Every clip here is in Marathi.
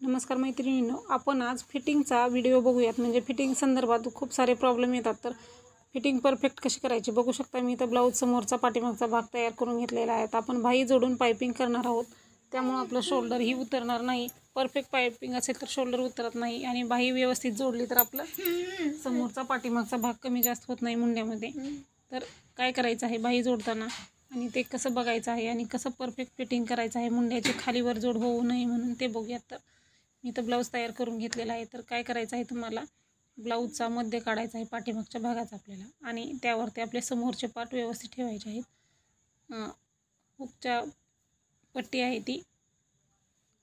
नमस्कार मैत्रिणींनो, आपण आज फिटिंगचा व्हिडिओ बघूयात. म्हणजे फिटिंग संदर्भात खूप सारे प्रॉब्लेम येतात, तर फिटिंग परफेक्ट कशी करायची बघू शकता. मी इथं ब्लाऊज समोरचा पाठीमागचा भाग तयार करून घेतलेला आहे. आपण बाही जोडून पायपिंग करणार आहोत, त्यामुळे आपलं शोल्डरही उतरणार नाही. परफेक्ट पायपिंग असेल तर शोल्डर उतरत नाही, आणि बाही व्यवस्थित जोडली तर आपलं समोरचा पाठीमागचा भाग कमी जास्त होत नाही मुंड्यामध्ये. तर काय करायचं आहे बाही जोडताना, आणि ते कसं बघायचं आहे, आणि कसं परफेक्ट फिटिंग करायचं आहे मुंड्याची खालीवर जोड होऊ नये म्हणून, ते बघूयात. तर मी तर ब्लाऊज तयार करून घेतलेला आहे. तर काय करायचं आहे, तुम्हाला ब्लाऊजचा मध्य काढायचा आहे पाठीमागच्या भागाचा आपल्याला, आणि त्यावरती आपले समोरचे पार्ट व्यवस्थित ठेवायचे आहेत. हुकच्या पट्टी आहे ती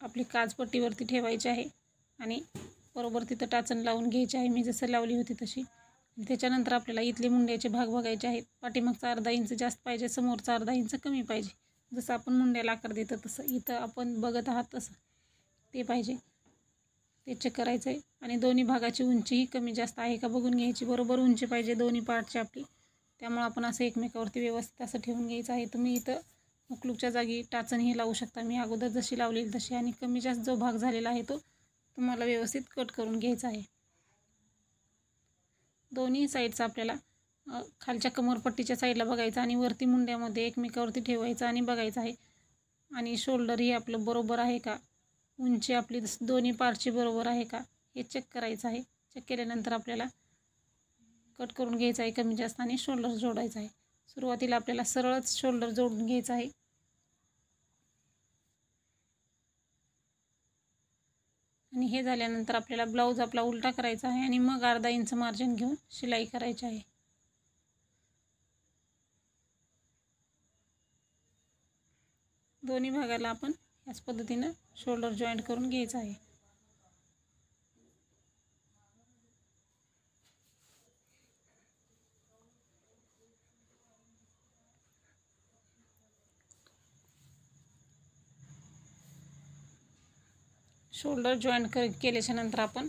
आपली काजपट्टीवरती ठेवायची आहे, आणि बरोबर तिथं टाचण लावून घ्यायची आहे, मी जसं लावली होती तशी. त्याच्यानंतर आपल्याला इथले मुंड्याचे भाग बघायचे आहेत. पाठीमागचा अर्धा इंच जास्त पाहिजे, समोरचा अर्धा इंच कमी पाहिजे. जसं आपण मुंड्याला आकार देतो तसं इथं आपण बघत आहात तसं ते पाहिजे, ते चेक करायचं आहे. आणि दोन्ही भागाची उंचीही कमी जास्त आहे का बघून घ्यायची. बरोबर उंची पाहिजे दोन्ही पार्टची आपली, त्यामुळे आपण असं एकमेकावरती व्यवस्थित असं ठेवून घ्यायचं आहे. तुम्ही इथं हुकलूकच्या जागी टाचणही लावू शकता, मी अगोदर जशी लावलेली तशी. आणि कमी जास्त जो भाग झालेला आहे तो तुम्हाला व्यवस्थित कट करून घ्यायचा आहे. दोन्ही साईडचा आपल्याला खालच्या कमरपट्टीच्या साईडला बघायचं, आणि वरती मुंड्यामध्ये एकमेकावरती ठेवायचं आणि बघायचं आहे. आणि शोल्डरही आपलं बरोबर आहे का, उंची आपली दोन्ही पार्टची बरोबर आहे का, हे चेक करायचं आहे. चेक केल्यानंतर आपल्याला कट करून घ्यायचं आहे कमी जास्त, आणि शोल्डर जोडायचं आहे. सुरुवातीला आपल्याला सरळच शोल्डर जोडून घ्यायचं आहे. आणि हे झाल्यानंतर आपल्याला ब्लाऊज आपला उलटा करायचा आहे, आणि मग अर्धा इंच मार्जिन घेऊन शिलाई करायची आहे. दोन्ही भागाला आपण याच पद्धतीनं शोल्डर जॉईंट करून घ्यायचं आहे. शोल्डर जॉईंट केल्याच्या नंतर आपण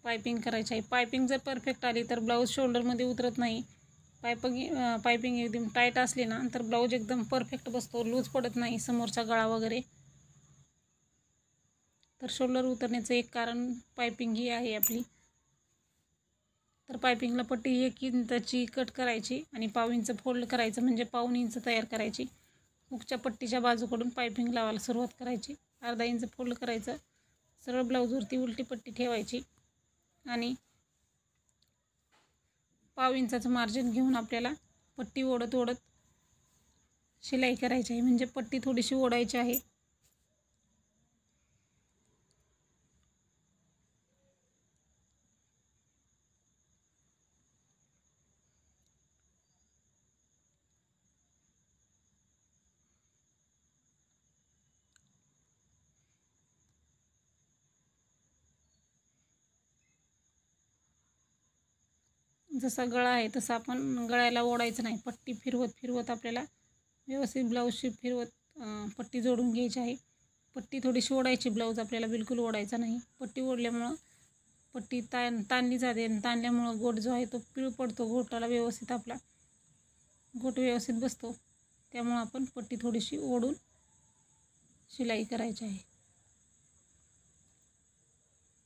पायपिंग करायची आहे. पायपिंग जर परफेक्ट आली तर ब्लाऊज शोल्डरमध्ये उतरत नाही. पायपिंग एकदम टाईट असली ना तर ब्लाऊज एकदम परफेक्ट बसतो, लूज पडत नाही समोरचा गळा वगैरे. तर शोल्डर उतरण्याचं एक कारण पायपिंग ही आहे आपली. तर पायपिंगला पट्टी 1 इंचाची कट करायची, आणि पाव इंच फोल्ड करायचं, म्हणजे पाऊण इंच तयार करायची. हुकच्या पट्टीच्या बाजूकडून पायपिंग लावायला सुरुवात करायची. अर्धा इंच फोल्ड करायचं, सरळ ब्लाऊजवरती उलटी पट्टी ठेवायची, आणि पाव इंचाचं मार्जिन घेऊन आपल्याला पट्टी ओढत ओढत शिलाई करायची आहे. म्हणजे पट्टी थोडीशी ओढायची आहे. जसा गळा आहे तसा आपण गळ्याला ओढायचं नाही. पट्टी फिरवत फिरवत आपल्याला व्यवस्थित ब्लाऊजशी फिरवत पट्टी जोडून घ्यायची आहे. पट्टी थोडीशी ओढायची, ब्लाऊज आपल्याला बिलकुल ओढायचा नाही. पट्टी ओढल्यामुळं पट्टी ताणली जाते, आणि ताणल्यामुळं गोट जो आहे तो पिळ पडतो. गोटाला व्यवस्थित आपला गोट व्यवस्थित बसतो, त्यामुळं आपण पट्टी थोडीशी ओढून शिलाई करायची आहे.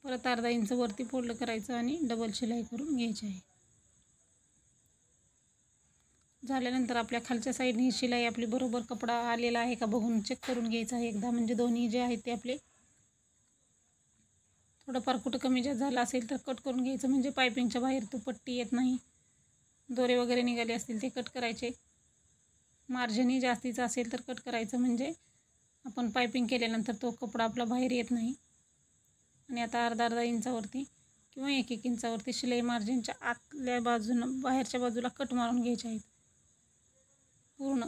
परत अर्धा इंच वरती फोल्ड करायचं, आणि डबल शिलाई करून घ्यायची आहे. झाल्यानंतर आपल्या खालच्या साईडने शिलाई आपली बरोबर कपडा आलेला आहे का बघून चेक करून घ्यायचं आहे एकदा. म्हणजे दोन्ही जे आहेत ते आपले थोडंफार कुठं कमी जास्त झालं असेल तर कट करून घ्यायचं, म्हणजे पायपिंगच्या बाहेर तो पट्टी येत नाही. दोरे वगैरे निघाले असतील ते कट करायचे. मार्जिनही जास्तीचं असेल तर कट करायचं, म्हणजे आपण पायपिंग केल्यानंतर तो कपडा आपला बाहेर येत नाही. आणि आता अर्धा इंचावरती किंवा 1 इंचावरती शिलाई मार्जिनच्या आतल्या बाजूनं बाहेरच्या बाजूला कट मारून घ्यायचे आहेत. पूर्ण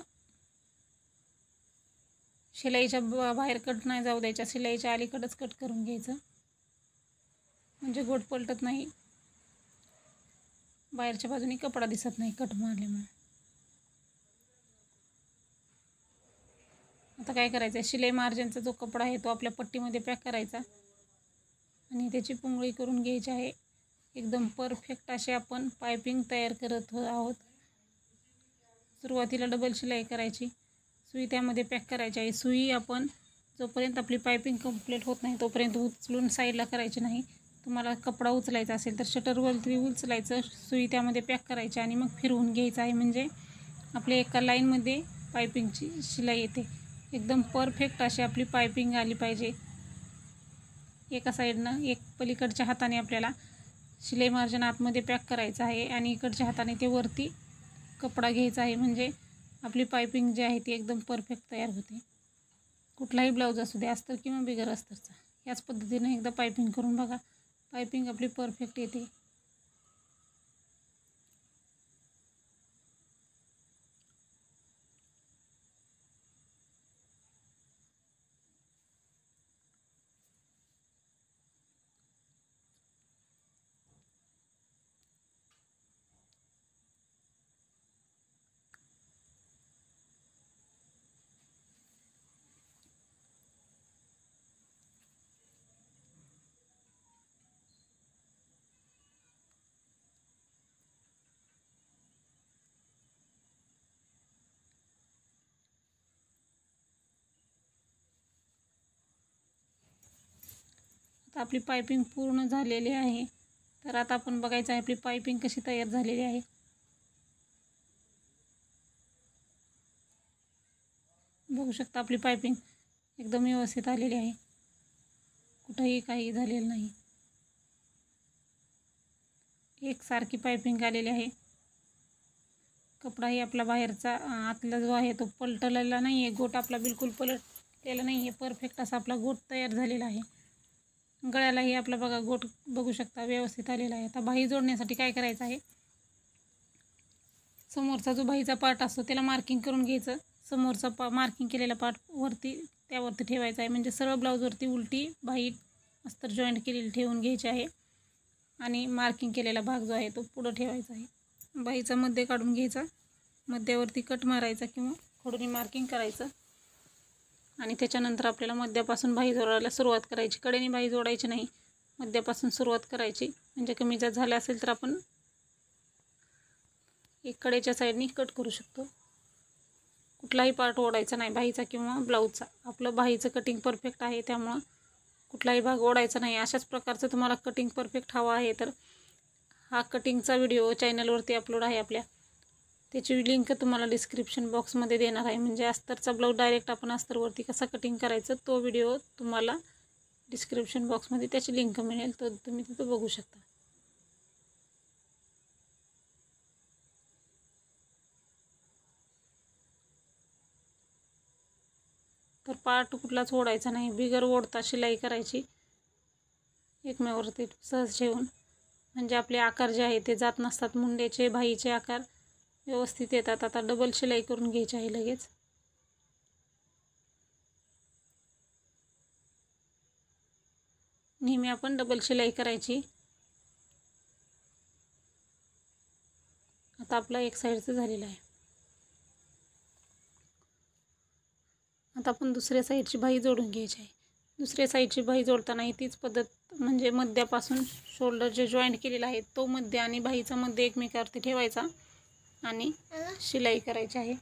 शिलाईच्या बाहेर कट नाही जाऊ द्यायच्या, शिलाईच्या अलीकडंच कट करून घ्यायचं, म्हणजे गोट पलटत नाही, बाहेरच्या बाजूने कपडा दिसत नाही कट मारल्यामुळे. आता काय करायचं आहे, शिलाई मार्जिनचा जो कपडा आहे तो आपल्या पट्टीमध्ये पॅक करायचा, आणि त्याची पुंगळी करून घ्यायची आहे. एकदम परफेक्ट असे आपण पायपिंग तयार करत आहोत. सुरुवातीला डबल शिलाई करायची, सुई त्यामध्ये पॅक करायची आहे. सुई आपण जोपर्यंत आपली पायपिंग कंप्लीट होत नाही तोपर्यंत उचलून साईडला करायची नाही. तुम्हाला कपडा उचलायचा असेल तर शटरवरती उचलायचं, सुई त्यामध्ये पॅक करायची आणि मग फिरवून घ्यायचं आहे. म्हणजे आपल्या एका लाईनमध्ये पायपिंगची शिलाई येते. एकदम परफेक्ट अशी आपली पायपिंग आली पाहिजे. एका साईडनं एक पलीकडच्या हाताने आपल्याला शिलाई मार्जिन आतमध्ये पॅक करायचं आहे आणि इकडच्या हाताने ते वरती कपडा घ्यायचा आहे. म्हणजे आपली पायपिंग जी आहे ती एकदम परफेक्ट तयार होते. कुठलाही ब्लाऊज असू दे, अस्तर किंवा बिगर अस्तरचा, याच पद्धतीने एकदा पायपिंग करून बघा. पायपिंग आपली परफेक्ट येते. आता आपली पायपिंग पूर्ण झालेली आहे. तर आता आपण बघायचं आहे आपली पायपिंग कशी तयार झालेली आहे. बघू शकता आपली पायपिंग एकदम व्यवस्थित आलेली आहे. कुठंही काही झालेलं नाही. एकसारखी पायपिंग आलेली आहे. कपडाही आपला बाहेरचा आतला जो आहे तो पलटलेला नाही आहे. गोट आपला बिलकुल पलटलेला नाही आहे. परफेक्ट असा आपला गोट तयार झालेला आहे. गळ्यालाही आपला बघा गोट बघू शकता व्यवस्थित आलेला आहे. आता बाही जोडण्यासाठी काय करायचं आहे, समोरचा जो बाहीचा पार्ट असतो त्याला मार्किंग करून घ्यायचं. समोरचा मार्किंग केलेला पार्ट त्यावरती ठेवायचा आहे. म्हणजे सरळ ब्लाऊजवरती उलटी बाही अस्तर जॉईंट केलेली ठेवून घ्यायची आहे आणि मार्किंग केलेला भाग जो आहे तो पुढं ठेवायचा आहे. बाहीचा मध्य काढून घ्यायचा, मध्यावरती कट मारायचा किंवा खोडून मार्किंग करायचं आणि त्याच्यानंतर आपल्याला मध्यापासून बाही जोडायला सुरुवात करायची. कडेने बाही जोडायची नाही, मध्यापासून सुरुवात करायची. म्हणजे कमी जर झालं असेल तर आपण एक कडेच्या साईडनी कट करू शकतो. कुठलाही पार्ट ओढायचा नाही बाहीचा किंवा ब्लाऊजचा. आपलं बाहीचं कटिंग परफेक्ट आहे त्यामुळं कुठलाही भाग ओढायचा नाही. अशाच प्रकारचं तुम्हाला कटिंग परफेक्ट हवं आहे तर हा कटिंगचा व्हिडिओ चॅनलवरती अपलोड आहे आपल्या. त्याची लिंक तुम्हाला डिस्क्रिप्शन बॉक्समध्ये देणार आहे. म्हणजे अस्तरचा ब्लाऊज डायरेक्ट आपण अस्तरवरती कसा कटिंग करायचं तो व्हिडिओ तुम्हाला डिस्क्रिप्शन बॉक्समध्ये त्याची लिंक मिळेल, तर तुम्ही तिथं बघू शकता. तर पार्ट कुठलाच ओढायचा नाही, बिगर ओढता शिलाई करायची एकमेवरती सहज ठेवून. म्हणजे आपले आकार जे आहे ते जात नसतात. मुंड्याचे बाहीचे आकार व्यवस्थित येतात. आता डबल शिलाई करून घ्यायची आहे लगेच. नेहमी आपण डबल शिलाई करायची. आता आपला एक साईडचं झालेलं आहे. आता आपण दुसऱ्या साईडची बाही जोडून घ्यायची आहे. दुसऱ्या साईडची बाही जोडताना तीच पद्धत, म्हणजे मध्यापासून शोल्डर जे जॉईंट केलेला आहे तो मध्य आणि बाहीचा मध्य एकमेकावरती ठेवायचा आणि शिलाई करायची आहे.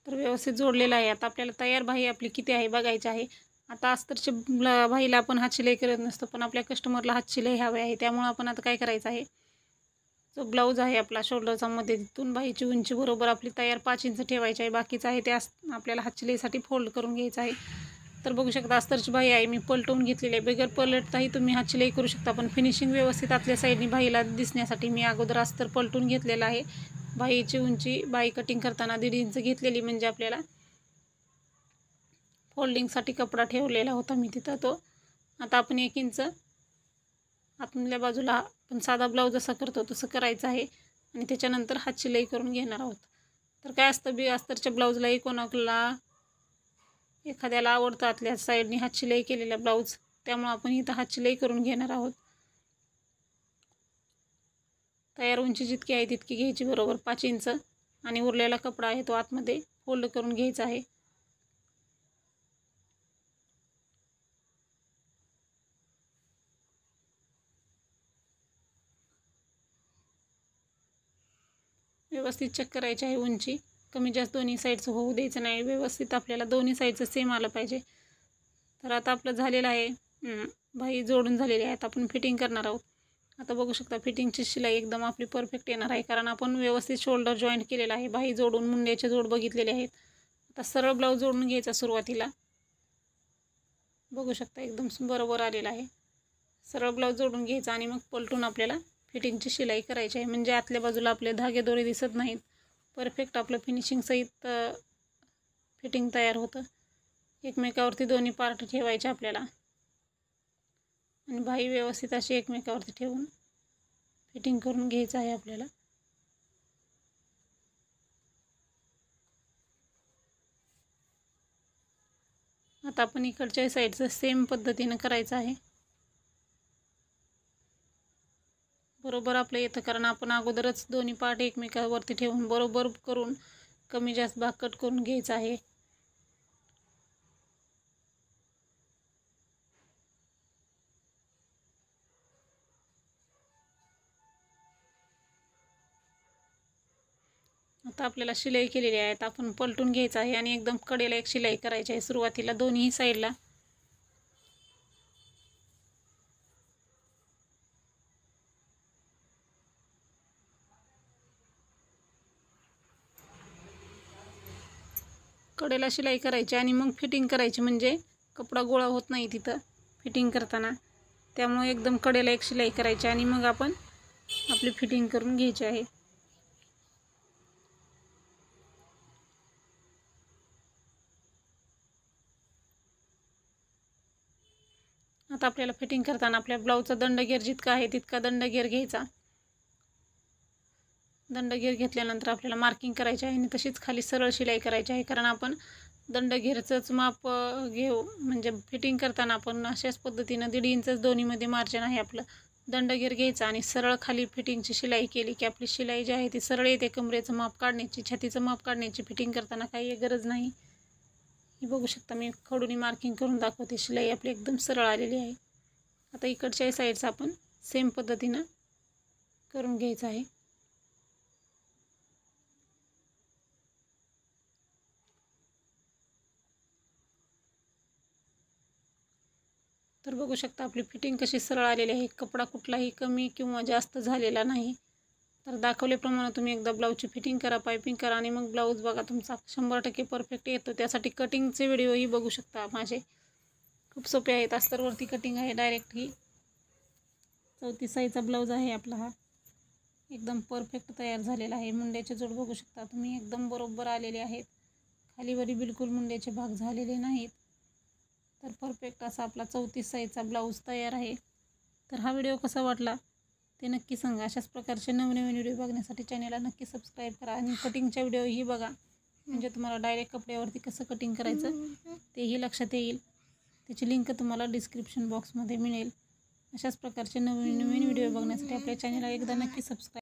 तर व्यवस्थित जोडलेला आहे. आता आपल्याला तयार बाही आपली किती आहे बघायची आहे. आता अस्तरची बाहीला आपण हात शिलाई करत नसतो, पण आपल्या कस्टमरला हात शिलाई हवी आहे. त्यामुळे आपण आता काय करायचं आहे, जो ब्लाऊज आहे आपला शोल्डरचा मध्ये तिथून बाहीची उंची बरोबर आपली तयार 5 इंच ठेवायची आहे. बाकीचं आहे ते आपल्याला हात शिलाईसाठी फोल्ड करून घ्यायचं आहे. तर बघू शकता अस्तरची बाही आहे मी पलटवून घेतलेली आहे. बिगर पलटताही तुम्ही हात शिलाई करू शकता, पण फिनिशिंग व्यवस्थित आतल्या साईडनी बाहीला दिसण्यासाठी मी अगोदर अस्तर पलटून घेतलेलं आहे. बाहीची उंची बाही कटिंग करताना 1.5 इंच घेतलेली, म्हणजे आपल्याला फोल्डिंगसाठी कपडा ठेवलेला होता मी तिथं तो. आता आपण 1 इंच आतमधल्या बाजूला आपण साधा ब्लाऊज जसा करतो तसं करायचं आहे आणि त्याच्यानंतर हात शिलाई करून घेणार आहोत. तर काय असतं, अस्तरच्या ब्लाऊजलाही कोणाला एखाद्याला आवडतं आतल्या साईडनी हात शिलाई केलेला ब्लाऊज, त्यामुळे आपण इथं हात शिलाई करून घेणार आहोत. तयार उंची जितकी आहे तितकी घ्यायची, बरोबर 5 इंच, आणि उरलेला कपडा आहे तो आतमध्ये फोल्ड करून घ्यायचा आहे. व्यवस्थित चेक करायची आहे उंची, कमी जास्त दोन्ही साईडचं होऊ द्यायचं नाही. व्यवस्थित आपल्याला दोन्ही साईडचं सेम आलं पाहिजे. तर आता आपलं झालेलं आहे, बाही जोडून झालेली आहे. आता आपण फिटिंग करणार आहोत. आता बघू शकता फिटिंगची शिलाई एकदम आपली परफेक्ट येणार आहे, कारण आपण व्यवस्थित शोल्डर जॉईंट केलेला आहे, बाही जोडून मुंड्याचे जोड बघितलेले आहेत. आता सरळ ब्लाऊज जोडून घ्यायचा सुरुवातीला. बघू शकता एकदम बरोबर आलेला आहे. सरळ ब्लाऊज जोडून घ्यायचा आणि मग पलटून आपल्याला फिटिंगची शिलाई करायची आहे, म्हणजे आतल्या बाजूला आपले धागे दोरे दिसत नाहीत. परफेक्ट आपलं फिनिशिंग सहित फिटिंग तयार होतं. एकमेकावरती दोन्ही पार्ट ठेवायचे आपल्याला आणि बाही व्यवस्थित अशी एकमेकावरती ठेवून फिटिंग करून घ्यायचं आहे आपल्याला. आता आपण इकडच्या साईडचं सेम पद्धतीनं करायचं आहे. बरोबर आपलं येतं, कारण आपण अगोदरच दोन्ही पार्ट एकमेकावरती ठेवून बरोबर करून कमी जास्त भाग कट करून घ्यायचा आहे. आता आपल्याला शिलाई केलेली आहे, आता आपण पलटून घ्यायचं आहे आणि एकदम कडेला एक शिलाई करायची आहे सुरुवातीला दोन्ही साईडला. कडेला शिलाई करायची आणि मग फिटिंग करायची, म्हणजे कपडा गोळा होत नाही तिथं फिटिंग करताना. त्यामुळे एकदम कडेला एक शिलाई करायची आणि मग आपण आपली फिटिंग करून घ्यायची आहे. आता आपल्याला फिटिंग करताना आपल्या ब्लाऊजचा दंडगेर जितका आहे तितका दंडगेर घ्यायचा. दंडगेर घेतल्यानंतर आपल्याला मार्किंग करायची आहे आणि तशीच खाली सरळ शिलाई करायची आहे, कारण आपण दंडगेरचंच माप घेऊ, म्हणजे फिटिंग करताना आपण अशाच पद्धतीनं 1.5 इंचच दोन्हीमध्ये मार्जिन आहे आपलं. दंडगेर घ्यायचा आणि सरळ खाली फिटिंगची शिलाई केली की आपली शिलाई जी आहे ती सरळ येते. कमरेचं माप काढण्याची, छातीचं माप काढण्याची फिटिंग करताना काही गरज नाही. हे बघू शकता मी खडूनी मार्किंग करून दाखवते. शिलाई आपली एकदम सरळ आलेली आहे. आता इकडच्या साईडचं आपण सेम पद्धतीनं करून घ्यायचं आहे. तर बघू शकता आपली फिटिंग कशी सरळ आलेली आहे. कपडा कुठलाही कमी किंवा जास्त झालेला नाही. तर दाखवल्याप्रमाणे तुम्ही एकदा ब्लाऊजची फिटिंग करा, पायपिंग करा आणि मग ब्लाऊज बघा तुमचा 100% परफेक्ट येतो. त्यासाठी कटिंगचे व्हिडिओही बघू शकता माझे, खूप सोपे आहेत. अस्तरवरती कटिंग आहे डायरेक्ट. ही 34 साईजचा ब्लाऊज आहे आपला. हा एकदम परफेक्ट तयार झालेला आहे. मुंड्याचे जोड बघू शकता तुम्ही एकदम बरोबर आलेले आहेत. खालीवरी बिलकुल मुंड्याचे भाग झालेले नाहीत. तर परफेक्ट असा आपला 34 साईजचा ब्लाऊज तयार आहे. तर हा व्हिडिओ कसा वाटला ते नक्की सांगा. अशाच प्रकारचे नवनवीन व्हिडिओ बघण्यासाठी चॅनलला नक्की सबस्क्राईब करा आणि कटिंगच्या व्हिडिओही बघा, म्हणजे तुम्हाला डायरेक्ट कपड्यावरती कसं कटिंग करायचं तेही लक्षात येईल. त्याची लिंक तुम्हाला डिस्क्रिप्शन बॉक्समध्ये मिळेल. अशाच प्रकारचे नवीन व्हिडिओ बघण्यासाठी आपल्या चॅनलला एकदा नक्की सबस्क्राईब